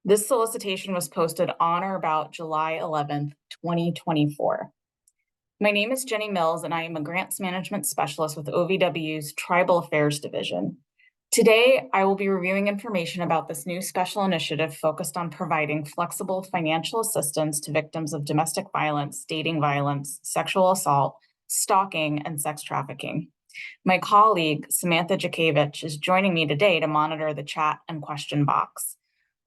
This solicitation was posted on or about July 11th, 2024. My name is Jenny Mills, and I am a Grants Management Specialist with OVW's Tribal Affairs Division. Today, I will be reviewing information about this new special initiative focused on providing flexible financial assistance to victims of domestic violence, dating violence, sexual assault, stalking, and sex trafficking. My colleague, Samantha Jakevich, is joining me today to monitor the chat and question box.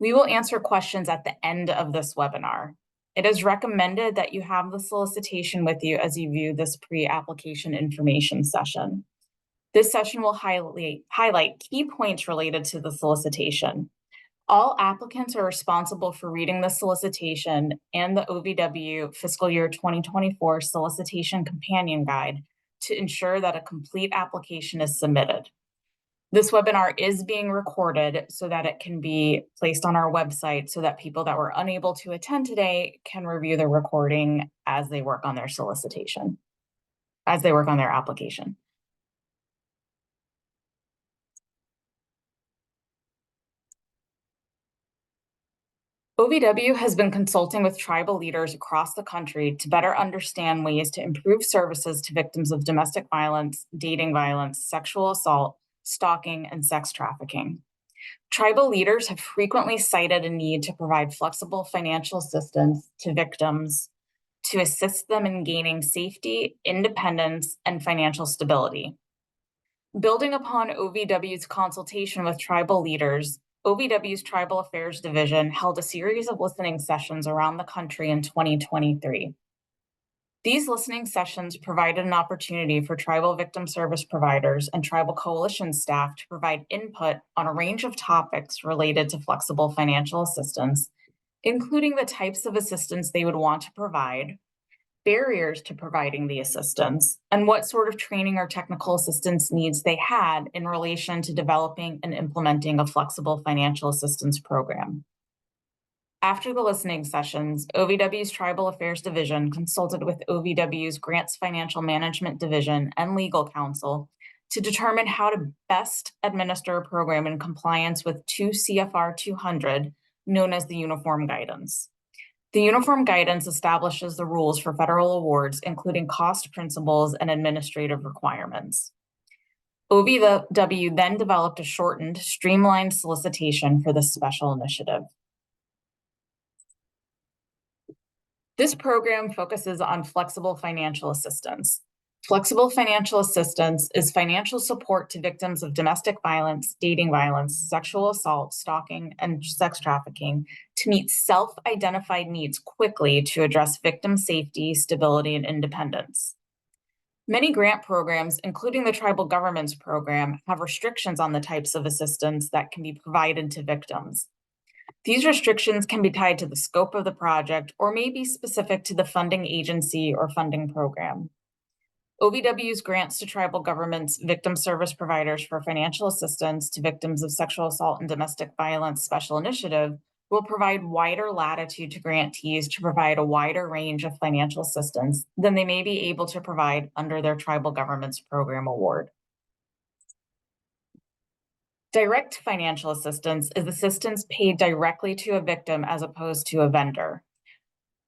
We will answer questions at the end of this webinar. It is recommended that you have the solicitation with you as you view this pre-application information session. This session will highlight key points related to the solicitation. All applicants are responsible for reading the solicitation and the OVW Fiscal Year 2024 Solicitation Companion Guide to ensure that a complete application is submitted. This webinar is being recorded so that it can be placed on our website so that people that were unable to attend today can review the recording as they work on their solicitation, as they work on their application. OVW has been consulting with tribal leaders across the country to better understand ways to improve services to victims of domestic violence, dating violence, sexual assault, stalking, and sex trafficking. Tribal leaders have frequently cited a need to provide flexible financial assistance to victims to assist them in gaining safety, independence, and financial stability. Building upon OVW's consultation with tribal leaders, OVW's Tribal Affairs Division held a series of listening sessions around the country in 2023. These listening sessions provided an opportunity for tribal victim service providers and tribal coalition staff to provide input on a range of topics related to flexible financial assistance, including the types of assistance they would want to provide, barriers to providing the assistance, and what sort of training or technical assistance needs they had in relation to developing and implementing a flexible financial assistance program. After the listening sessions, OVW's Tribal Affairs Division consulted with OVW's Grants Financial Management Division and Legal Counsel to determine how to best administer a program in compliance with 2 CFR 200, known as the Uniform Guidance. The Uniform Guidance establishes the rules for federal awards, including cost principles and administrative requirements. OVW then developed a shortened, streamlined solicitation for this special initiative. This program focuses on flexible financial assistance. Flexible financial assistance is financial support to victims of domestic violence, dating violence, sexual assault, stalking, and sex trafficking to meet self-identified needs quickly to address victim safety, stability, and independence. Many grant programs, including the Tribal Governments Program, have restrictions on the types of assistance that can be provided to victims. These restrictions can be tied to the scope of the project or may be specific to the funding agency or funding program. OVW's Grants to Tribal Governments Victim Service Providers for Financial Assistance to Victims of Sexual Assault and Domestic Violence Special Initiative will provide wider latitude to grantees to provide a wider range of financial assistance than they may be able to provide under their Tribal Governments Program award. Direct financial assistance is assistance paid directly to a victim as opposed to a vendor.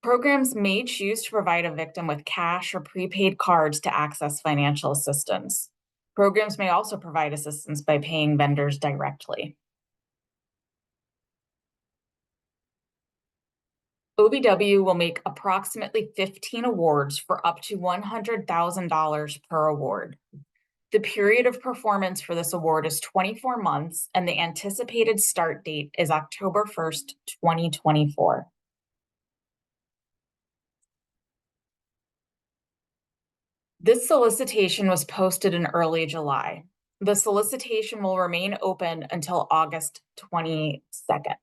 Programs may choose to provide a victim with cash or prepaid cards to access financial assistance. Programs may also provide assistance by paying vendors directly. OVW will make approximately 15 awards for up to $100,000 per award. The period of performance for this award is 24 months, and the anticipated start date is October 1st, 2024. This solicitation was posted in early July. The solicitation will remain open until August 22nd.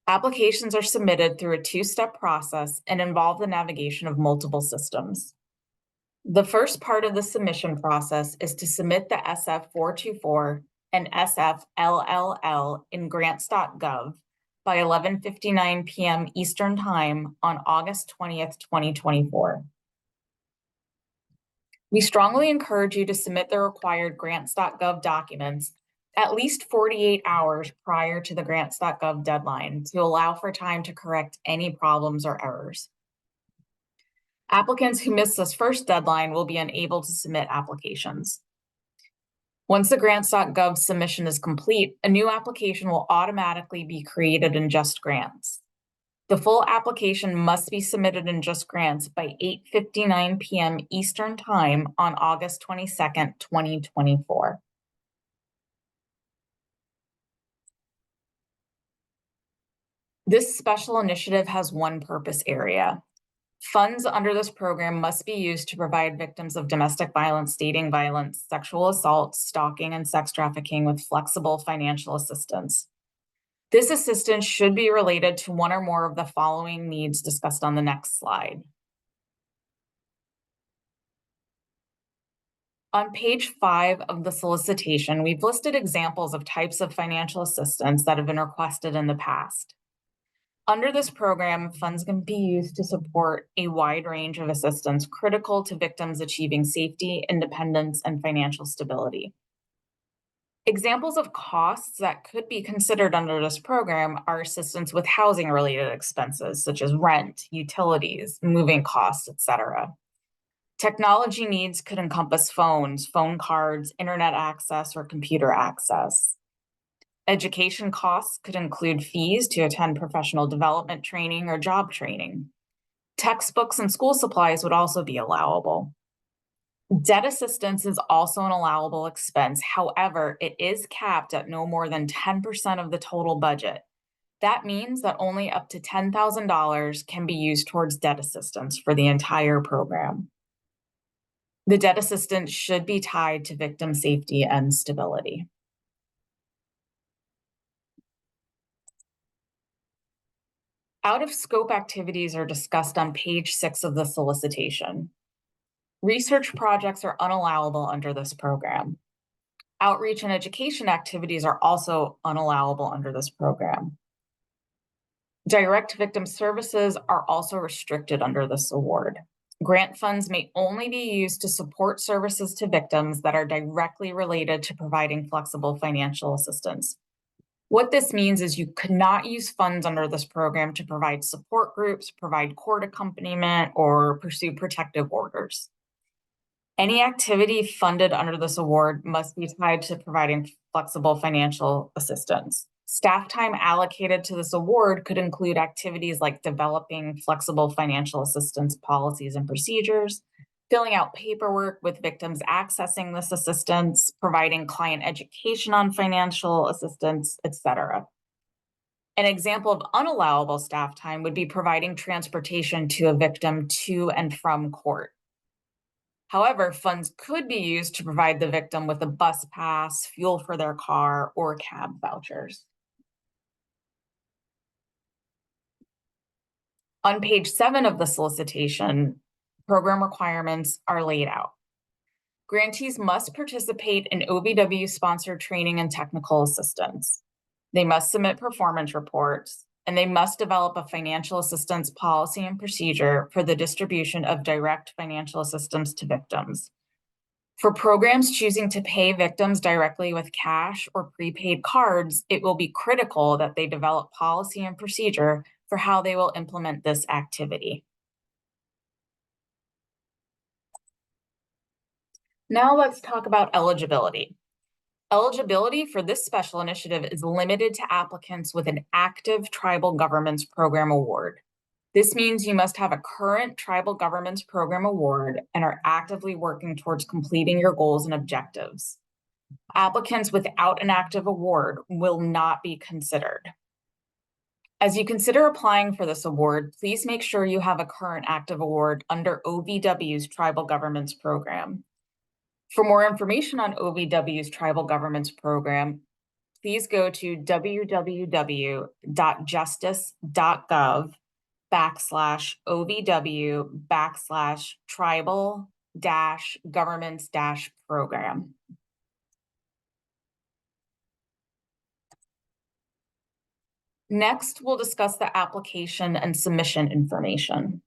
Applications are submitted through a two-step process and involve the navigation of multiple systems. The first part of the submission process is to submit the SF-424 and SF-LLL in grants.gov by 11:59 p.m. Eastern Time on August 20th, 2024. We strongly encourage you to submit the required grants.gov documents at least 48 hours prior to the grants.gov deadline to allow for time to correct any problems or errors. Applicants who miss this first deadline will be unable to submit applications. Once the grants.gov submission is complete, a new application will automatically be created in JustGrants. The full application must be submitted in JustGrants by 8:59 p.m. Eastern Time on August 22nd, 2024. This special initiative has one purpose area. Funds under this program must be used to provide victims of domestic violence, dating violence, sexual assault, stalking, and sex trafficking with flexible financial assistance. This assistance should be related to one or more of the following needs discussed on the next slide. On page 5 of the solicitation, we've listed examples of types of financial assistance that have been requested in the past. Under this program, funds can be used to support a wide range of assistance critical to victims achieving safety, independence, and financial stability. Examples of costs that could be considered under this program are assistance with housing-related expenses, such as rent, utilities, moving costs, etc. Technology needs could encompass phones, phone cards, internet access, or computer access. Education costs could include fees to attend professional development training or job training. Textbooks and school supplies would also be allowable. Debt assistance is also an allowable expense. However, it is capped at no more than 10% of the total budget. That means that only up to $10,000 can be used towards debt assistance for the entire program. The debt assistance should be tied to victim safety and stability. Out-of-scope activities are discussed on page 6 of the solicitation. Research projects are unallowable under this program. Outreach and education activities are also unallowable under this program. Direct victim services are also restricted under this award. Grant funds may only be used to support services to victims that are directly related to providing flexible financial assistance. What this means is you could not use funds under this program to provide support groups, provide court accompaniment, or pursue protective orders. Any activity funded under this award must be tied to providing flexible financial assistance. Staff time allocated to this award could include activities like developing flexible financial assistance policies and procedures, filling out paperwork with victims accessing this assistance, providing client education on financial assistance, etc. An example of unallowable staff time would be providing transportation to a victim to and from court. However, funds could be used to provide the victim with a bus pass, fuel for their car, or cab vouchers. On page 7 of the solicitation, program requirements are laid out. Grantees must participate in OVW-sponsored training and technical assistance. They must submit performance reports, and they must develop a financial assistance policy and procedure for the distribution of direct financial assistance to victims. For programs choosing to pay victims directly with cash or prepaid cards, it will be critical that they develop policy and procedure for how they will implement this activity. Now let's talk about eligibility. Eligibility for this special initiative is limited to applicants with an active Tribal Governments Program award. This means you must have a current Tribal Governments Program award and are actively working towards completing your goals and objectives. Applicants without an active award will not be considered. As you consider applying for this award, please make sure you have a current active award under OVW's Tribal Governments Program. For more information on OVW's Tribal Governments Program, please go to www.justice.gov/OVW/tribal-governments-program. Next, we'll discuss the application and submission information.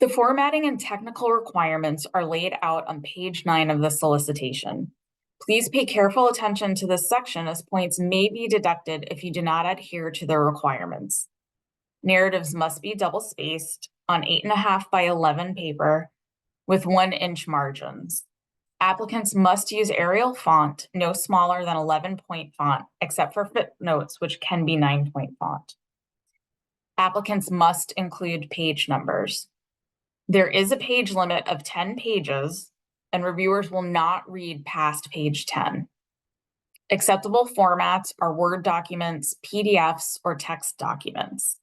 The formatting and technical requirements are laid out on page 9 of the solicitation. Please pay careful attention to this section as points may be deducted if you do not adhere to their requirements. Narratives must be double-spaced on 8.5 by 11 paper with 1-inch margins. Applicants must use Arial font, no smaller than 11-point font, except for footnotes, which can be 9-point font. Applicants must include page numbers. There is a page limit of 10 pages, and reviewers will not read past page 10. Acceptable formats are Word documents, PDFs, or text documents.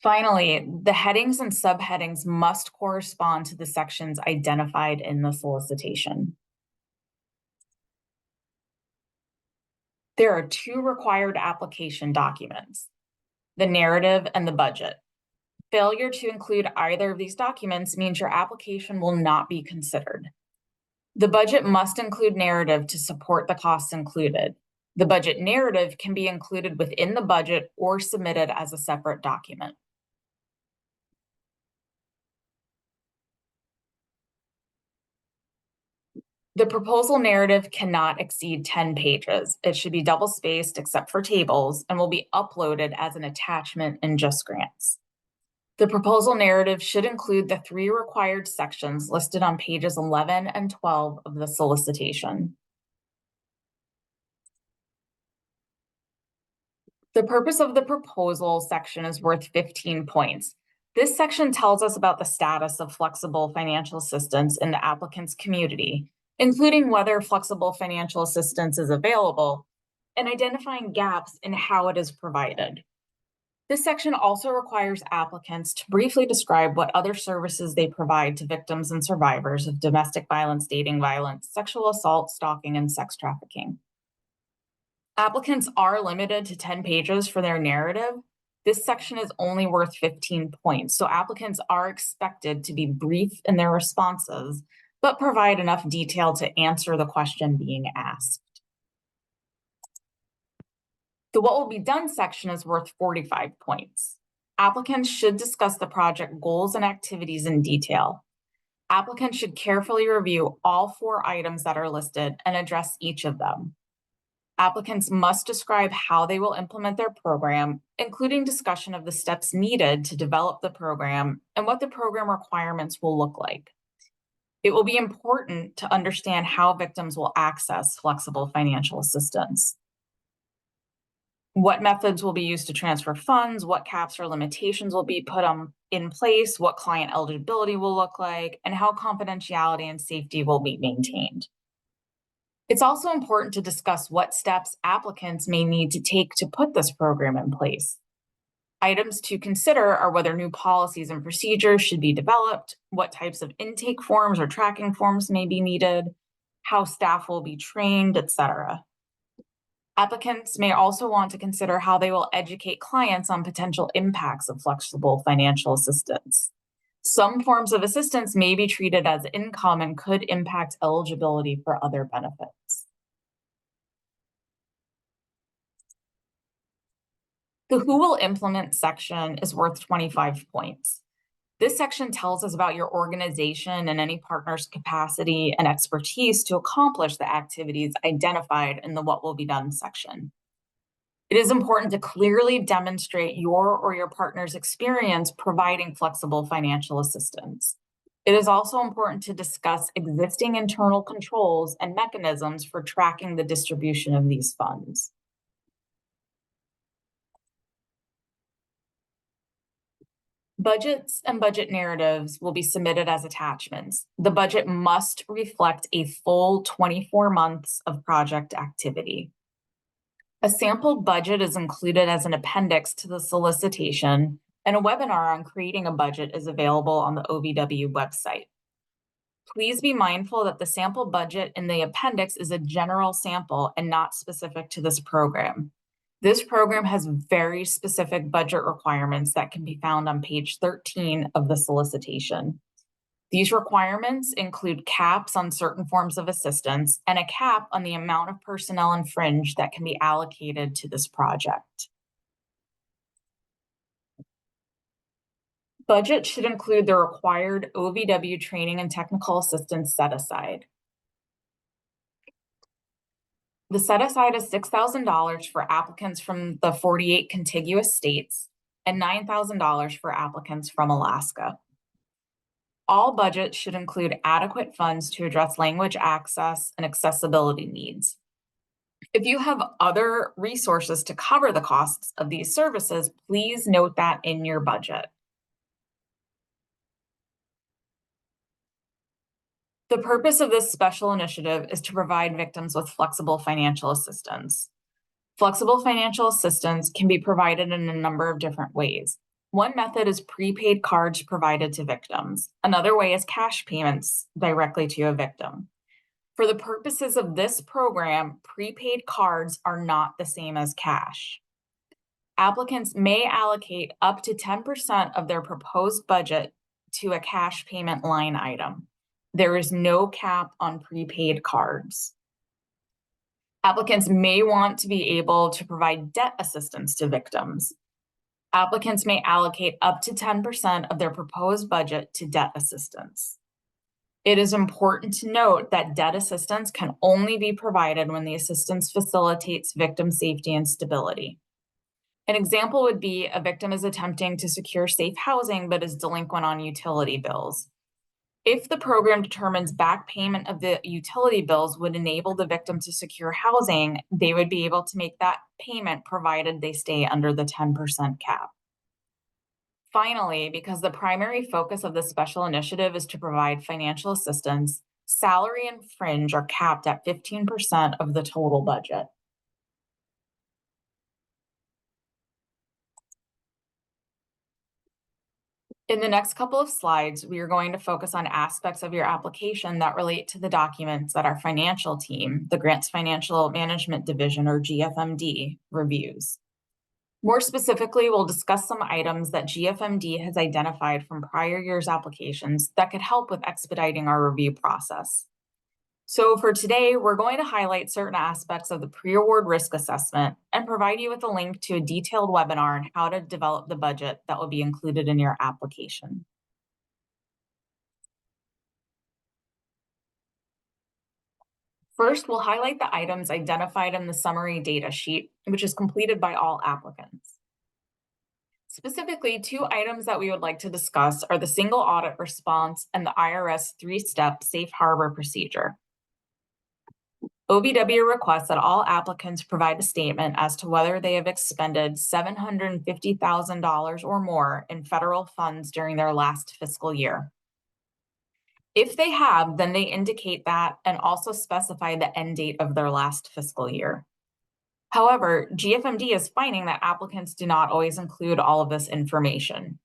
Finally, the headings and subheadings must correspond to the sections identified in the solicitation. There are 2 required application documents, the narrative and the budget. Failure to include either of these documents means your application will not be considered. The budget must include narrative to support the costs included. The budget narrative can be included within the budget or submitted as a separate document. The proposal narrative cannot exceed 10 pages. It should be double-spaced except for tables and will be uploaded as an attachment in JustGrants. The proposal narrative should include the 3 required sections listed on pages 11 and 12 of the solicitation. The purpose of the proposal section is worth 15 points. This section tells us about the status of flexible financial assistance in the applicant's community, including whether flexible financial assistance is available and identifying gaps in how it is provided. This section also requires applicants to briefly describe what other services they provide to victims and survivors of domestic violence, dating violence, sexual assault, stalking, and sex trafficking. Applicants are limited to 10 pages for their narrative. This section is only worth 15 points, so applicants are expected to be brief in their responses, but provide enough detail to answer the question being asked. The what will be done section is worth 45 points. Applicants should discuss the project goals and activities in detail. Applicants should carefully review all 4 items that are listed and address each of them. Applicants must describe how they will implement their program, including discussion of the steps needed to develop the program and what the program requirements will look like. It will be important to understand how victims will access flexible financial assistance. What methods will be used to transfer funds, what caps or limitations will be put in place, what client eligibility will look like, and how confidentiality and safety will be maintained. It's also important to discuss what steps applicants may need to take to put this program in place. Items to consider are whether new policies and procedures should be developed, what types of intake forms or tracking forms may be needed, how staff will be trained, etc. Applicants may also want to consider how they will educate clients on potential impacts of flexible financial assistance. Some forms of assistance may be treated as income and could impact eligibility for other benefits. The who will implement section is worth 25 points. This section tells us about your organization and any partner's capacity and expertise to accomplish the activities identified in the what will be done section. It is important to clearly demonstrate your or your partner's experience providing flexible financial assistance. It is also important to discuss existing internal controls and mechanisms for tracking the distribution of these funds. Budgets and budget narratives will be submitted as attachments. The budget must reflect a full 24 months of project activity. A sample budget is included as an appendix to the solicitation, and a webinar on creating a budget is available on the OVW website. Please be mindful that the sample budget in the appendix is a general sample and not specific to this program. This program has very specific budget requirements that can be found on page 13 of the solicitation. These requirements include caps on certain forms of assistance and a cap on the amount of personnel and fringe that can be allocated to this project. Budget should include the required OVW training and technical assistance set aside. The set aside is $6,000 for applicants from the 48 contiguous states and $9,000 for applicants from Alaska. All budgets should include adequate funds to address language access and accessibility needs. If you have other resources to cover the costs of these services, please note that in your budget. The purpose of this special initiative is to provide victims with flexible financial assistance. Flexible financial assistance can be provided in a number of different ways. One method is prepaid cards provided to victims. Another way is cash payments directly to a victim. For the purposes of this program, prepaid cards are not the same as cash. Applicants may allocate up to 10% of their proposed budget to a cash payment line item. There is no cap on prepaid cards. Applicants may want to be able to provide debt assistance to victims. Applicants may allocate up to 10% of their proposed budget to debt assistance. It is important to note that debt assistance can only be provided when the assistance facilitates victim safety and stability. An example would be a victim is attempting to secure safe housing but is delinquent on utility bills. If the program determines back payment of the utility bills would enable the victim to secure housing, they would be able to make that payment provided they stay under the 10% cap. Finally, because the primary focus of this special initiative is to provide financial assistance, salary and fringe are capped at 15% of the total budget. In the next couple of slides, we are going to focus on aspects of your application that relate to the documents that our financial team, the Grants Financial Management Division, or GFMD, reviews. More specifically, we'll discuss some items that GFMD has identified from prior year's applications that could help with expediting our review process. So for today, we're going to highlight certain aspects of the pre-award risk assessment and provide you with a link to a detailed webinar on how to develop the budget that will be included in your application. First, we'll highlight the items identified in the summary data sheet, which is completed by all applicants. Specifically, two items that we would like to discuss are the single audit response and the IRS three-step safe harbor procedure. OVW requests that all applicants provide a statement as to whether they have expended $750,000 or more in federal funds during their last fiscal year. If they have, then they indicate that and also specify the end date of their last fiscal year. However, GFMD is finding that applicants do not always include all of this information.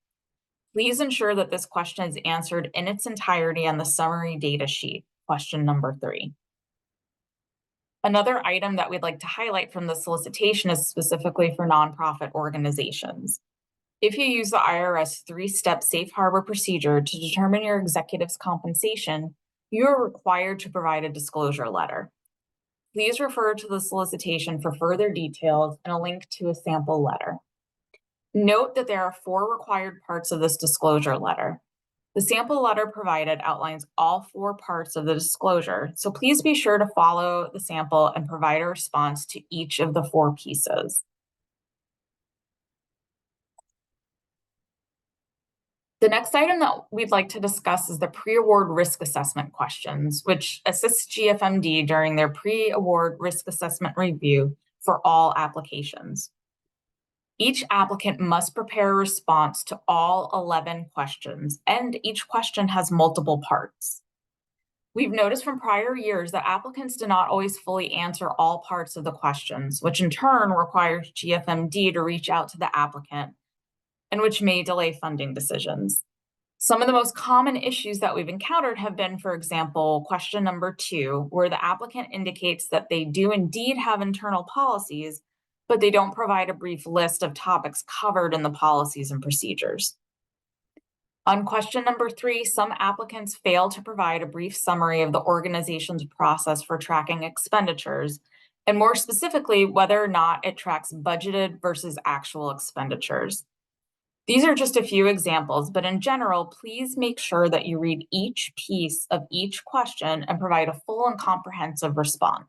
Please ensure that this question is answered in its entirety on the summary data sheet, question number 3. Another item that we'd like to highlight from the solicitation is specifically for nonprofit organizations. If you use the IRS three-step safe harbor procedure to determine your executive's compensation, you are required to provide a disclosure letter. Please refer to the solicitation for further details and a link to a sample letter. Note that there are 4 required parts of this disclosure letter. The sample letter provided outlines all 4 parts of the disclosure, so please be sure to follow the sample and provide a response to each of the 4 pieces. The next item that we'd like to discuss is the pre-award risk assessment questions, which assists GFMD during their pre-award risk assessment review for all applications. Each applicant must prepare a response to all 11 questions, and each question has multiple parts. We've noticed from prior years that applicants do not always fully answer all parts of the questions, which in turn requires GFMD to reach out to the applicant, and which may delay funding decisions. Some of the most common issues that we've encountered have been, for example, question number 2, where the applicant indicates that they do indeed have internal policies, but they don't provide a brief list of topics covered in the policies and procedures. On question number 3, some applicants fail to provide a brief summary of the organization's process for tracking expenditures, and more specifically, whether or not it tracks budgeted versus actual expenditures. These are just a few examples, but in general, please make sure that you read each piece of each question and provide a full and comprehensive response.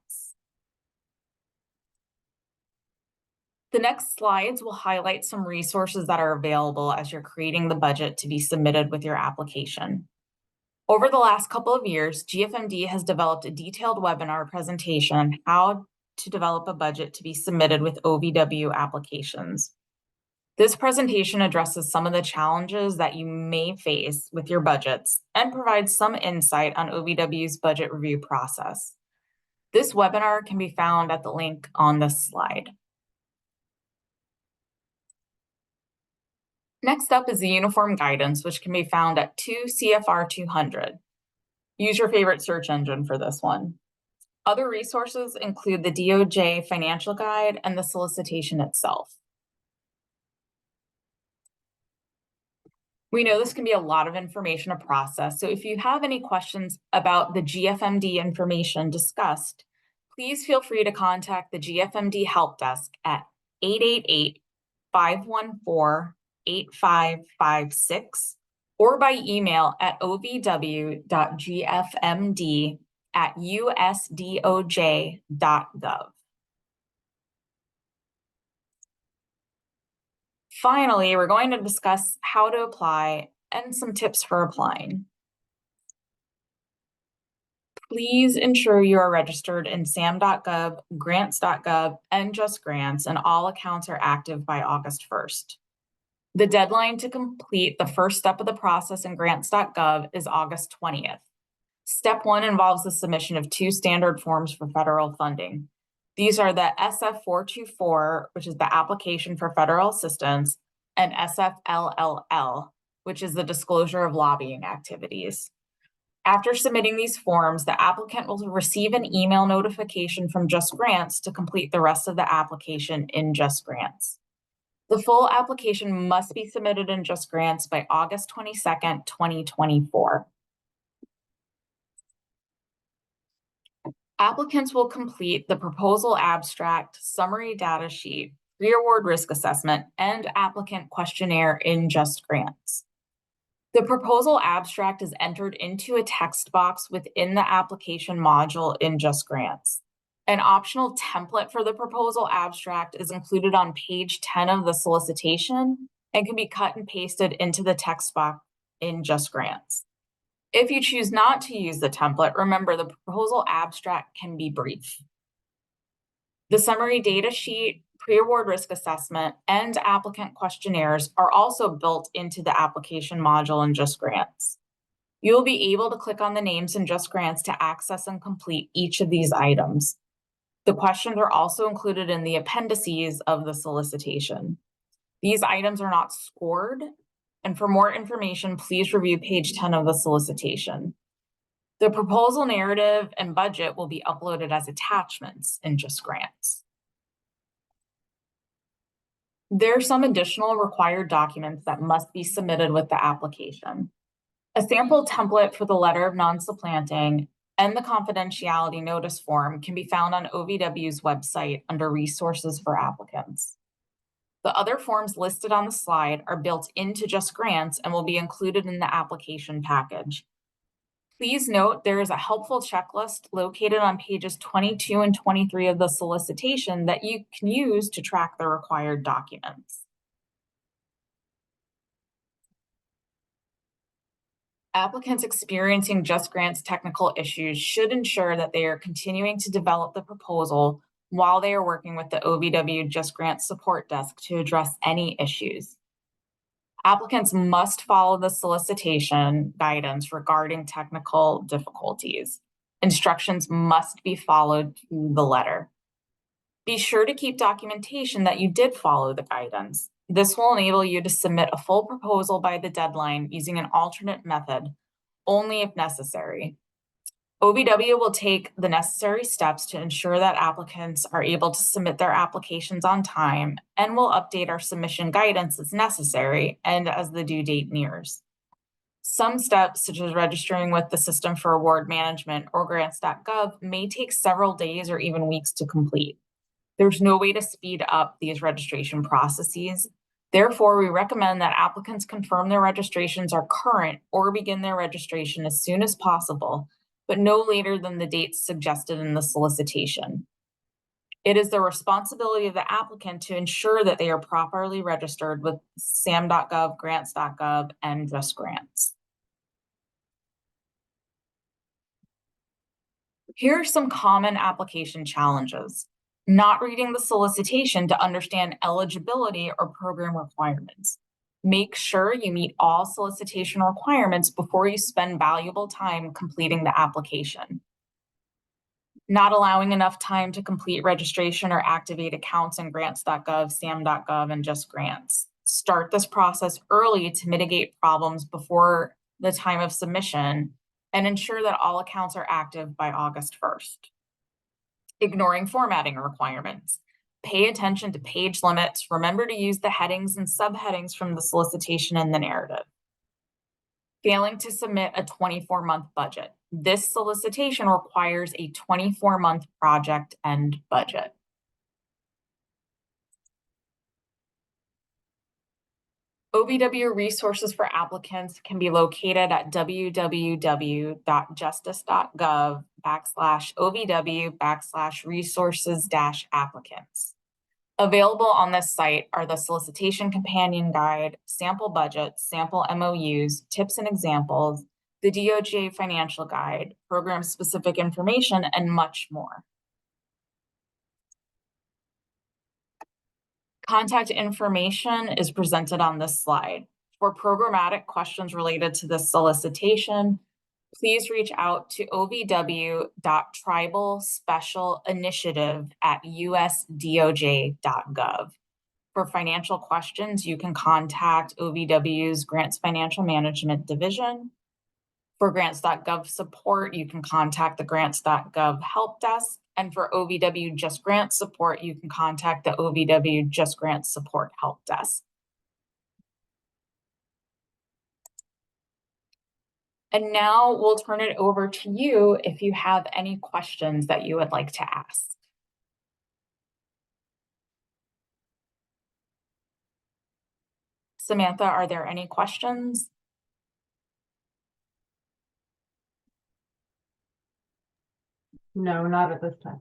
The next slides will highlight some resources that are available as you're creating the budget to be submitted with your application. Over the last couple of years, GFMD has developed a detailed webinar presentation on how to develop a budget to be submitted with OVW applications. This presentation addresses some of the challenges that you may face with your budgets and provides some insight on OVW's budget review process. This webinar can be found at the link on this slide. Next up is the uniform guidance, which can be found at 2 CFR 200. Use your favorite search engine for this one. Other resources include the DOJ financial guide and the solicitation itself. We know this can be a lot of information to process, so if you have any questions about the GFMD information discussed, please feel free to contact the GFMD Help Desk at 888-514-8556 or by email at ovw.gfmd@usdoj.gov. Finally, we're going to discuss how to apply and some tips for applying. Please ensure you are registered in sam.gov, grants.gov, and JustGrants, and all accounts are active by August 1st. The deadline to complete the first step of the process in grants.gov is August 20th. Step 1 involves the submission of 2 standard forms for federal funding. These are the SF-424, which is the application for federal assistance, and SF-LLL, which is the disclosure of lobbying activities. After submitting these forms, the applicant will receive an email notification from JustGrants to complete the rest of the application in JustGrants. The full application must be submitted in JustGrants by August 22nd, 2024. Applicants will complete the proposal abstract, summary data sheet, pre-award risk assessment, and applicant questionnaire in JustGrants. The proposal abstract is entered into a text box within the application module in JustGrants. An optional template for the proposal abstract is included on page 10 of the solicitation and can be cut and pasted into the text box in JustGrants. If you choose not to use the template, remember the proposal abstract can be brief. The summary data sheet, pre-award risk assessment, and applicant questionnaires are also built into the application module in JustGrants. You'll be able to click on the names in JustGrants to access and complete each of these items. The questions are also included in the appendices of the solicitation. These items are not scored, and for more information, please review page 10 of the solicitation. The proposal narrative and budget will be uploaded as attachments in JustGrants. There are some additional required documents that must be submitted with the application. A sample template for the letter of non-supplanting and the confidentiality notice form can be found on OVW's website under resources for applicants. The other forms listed on the slide are built into JustGrants and will be included in the application package. Please note there is a helpful checklist located on pages 22 and 23 of the solicitation that you can use to track the required documents. Applicants experiencing JustGrants technical issues should ensure that they are continuing to develop the proposal while they are working with the OVW JustGrants support desk to address any issues. Applicants must follow the solicitation guidance regarding technical difficulties. Instructions must be followed to the letter. Be sure to keep documentation that you did follow the guidance. This will enable you to submit a full proposal by the deadline using an alternate method, only if necessary. OVW will take the necessary steps to ensure that applicants are able to submit their applications on time and will update our submission guidance as necessary and as the due date nears. Some steps, such as registering with the System for Award Management or grants.gov, may take several days or even weeks to complete. There's no way to speed up these registration processes. Therefore, we recommend that applicants confirm their registrations are current or begin their registration as soon as possible, but no later than the dates suggested in the solicitation. It is the responsibility of the applicant to ensure that they are properly registered with SAM.gov, grants.gov, and JustGrants. Here are some common application challenges. Not reading the solicitation to understand eligibility or program requirements. Make sure you meet all solicitation requirements before you spend valuable time completing the application. Not allowing enough time to complete registration or activate accounts in grants.gov, SAM.gov, and JustGrants. Start this process early to mitigate problems before the time of submission and ensure that all accounts are active by August 1st. Ignoring formatting requirements. Pay attention to page limits. Remember to use the headings and subheadings from the solicitation and the narrative. Failing to submit a 24-month budget. This solicitation requires a 24-month project and budget. OVW resources for applicants can be located at www.justice.gov/OVW/resources-applicants. Available on this site are the solicitation companion guide, sample budgets, sample MOUs, tips and examples, the DOJ financial guide, program-specific information, and much more. Contact information is presented on this slide. For programmatic questions related to the solicitation, please reach out to ovw.tribalspecialinitiative@usdoj.gov. For financial questions, you can contact OVW's Grants Financial Management Division. For grants.gov support, you can contact the grants.gov help desk. And for OVW Just Grants support, you can contact the OVW Just Grants support help desk. And now we'll turn it over to you if you have any questions that you would like to ask. Samantha, are there any questions? No, not at this time.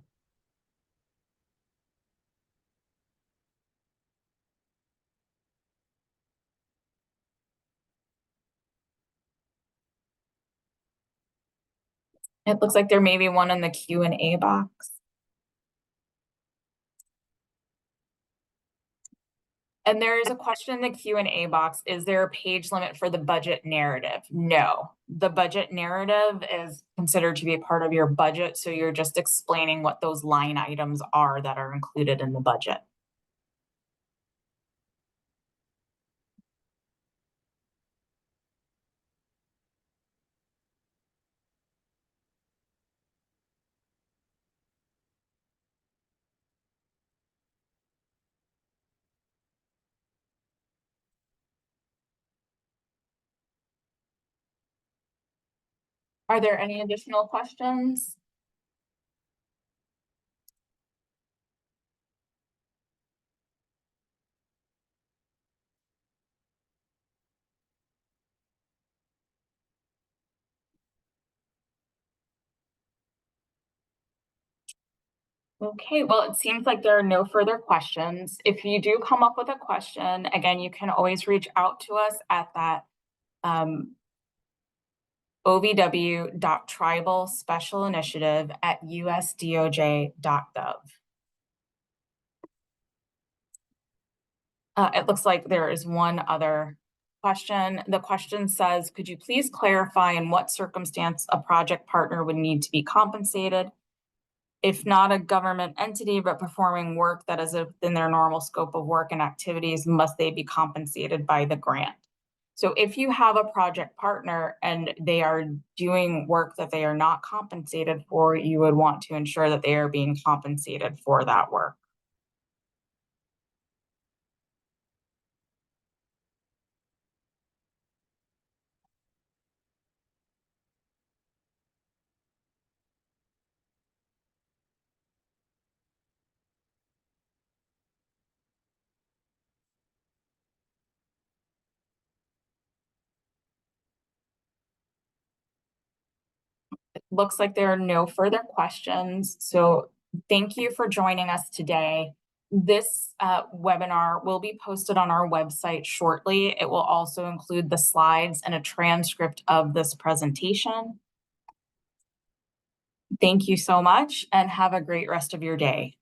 It looks like there may be one in the Q&A box. And there is a question in the Q&A box. Is there a page limit for the budget narrative? No. The budget narrative is considered to be a part of your budget, so you're just explaining what those line items are that are included in the budget. Are there any additional questions? Okay, well, it seems like there are no further questions. If you do come up with a question, again, you can always reach out to us at that ovw.tribalspecialinitiative@usdoj.gov. It looks like there is one other question. The question says, could you please clarify in what circumstance a project partner would need to be compensated? If not a government entity, but performing work that is within their normal scope of work and activities, must they be compensated by the grant? So if you have a project partner and they are doing work that they are not compensated for, you would want to ensure that they are being compensated for that work. Looks like there are no further questions. So thank you for joining us today. This webinar will be posted on our website shortly. It will also include the slides and a transcript of this presentation. Thank you so much and have a great rest of your day.